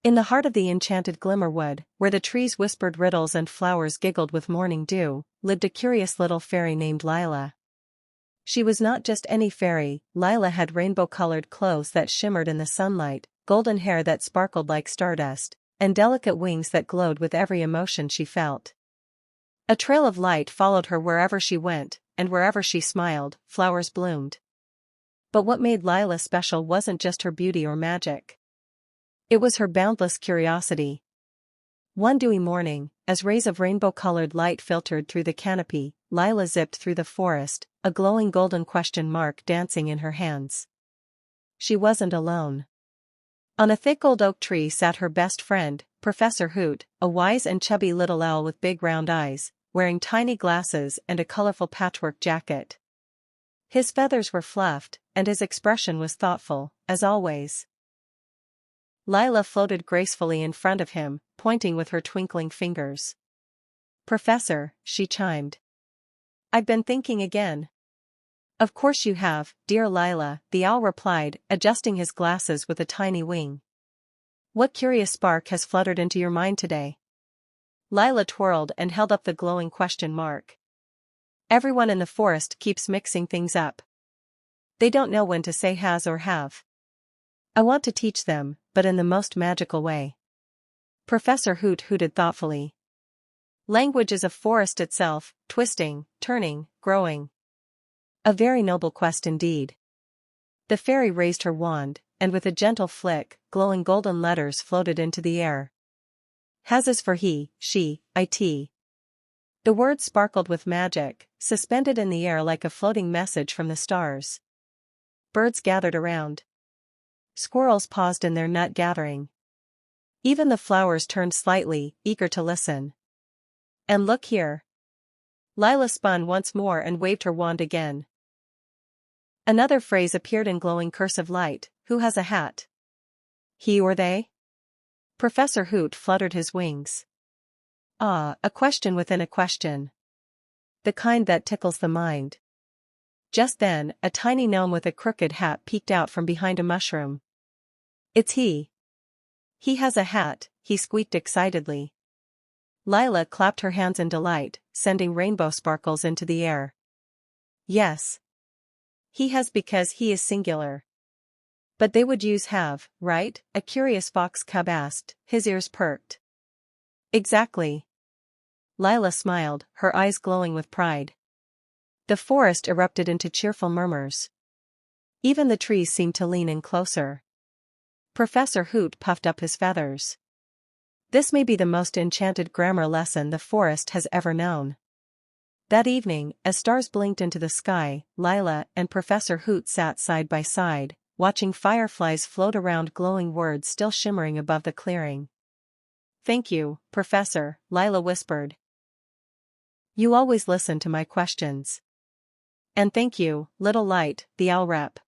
In the heart of the enchanted Glimmerwood, where the trees whispered riddles and flowers giggled with morning dew, lived a curious little fairy named Lila. She was not just any fairy. Lila had rainbow-colored clothes that shimmered in the sunlight, golden hair that sparkled like stardust, and delicate wings that glowed with every emotion she felt. A trail of light followed her wherever she went, and wherever she smiled, flowers bloomed. But what made Lila special wasn't just her beauty or magic. It was her boundless curiosity. One dewy morning, as rays of rainbow-colored light filtered through the canopy, Lila zipped through the forest, a glowing golden question mark dancing in her hands. She wasn't alone. On a thick old oak tree sat her best friend, Professor Hoot, a wise and chubby little owl with big round eyes, wearing tiny glasses and a colorful patchwork jacket. His feathers were fluffed, and his expression was thoughtful, as always. Lila floated gracefully in front of him, pointing with her twinkling fingers. "Professor," she chimed. "I've been thinking again." "Of course you have, dear Lila," the owl replied, adjusting his glasses with a tiny wing. "What curious spark has fluttered into your mind today?" Lila twirled and held up the glowing question mark. "Everyone in the forest keeps mixing things up. They don't know when to say has or have. I want to teach them, but in the most magical way." Professor Hoot hooted thoughtfully. "Language is a forest itself, twisting, turning, growing. A very noble quest indeed." The fairy raised her wand, and with a gentle flick, glowing golden letters floated into the air. "Has is for he, she, it." The words sparkled with magic, suspended in the air like a floating message from the stars. Birds gathered around. Squirrels paused in their nut gathering. Even the flowers turned slightly, eager to listen. "And look here." Lila spun once more and waved her wand again. Another phrase appeared in glowing cursive light: "Who has a hat? He or they?" Professor Hoot fluttered his wings. "Ah, a question within a question. The kind that tickles the mind." Just then, a tiny gnome with a crooked hat peeked out from behind a mushroom. "It's he. He has a hat," he squeaked excitedly. Lila clapped her hands in delight, sending rainbow sparkles into the air. "Yes. He has because he is singular." "But they would use have, right?" a curious fox cub asked, his ears perked. "Exactly." Lila smiled, her eyes glowing with pride. The forest erupted into cheerful murmurs. Even the trees seemed to lean in closer. Professor Hoot puffed up his feathers. "This may be the most enchanted grammar lesson the forest has ever known." That evening, as stars blinked into the sky, Lila and Professor Hoot sat side by side, watching fireflies float around glowing words still shimmering above the clearing. "Thank you, Professor," Lila whispered. "You always listen to my questions." "And thank you, little light," the owl rep.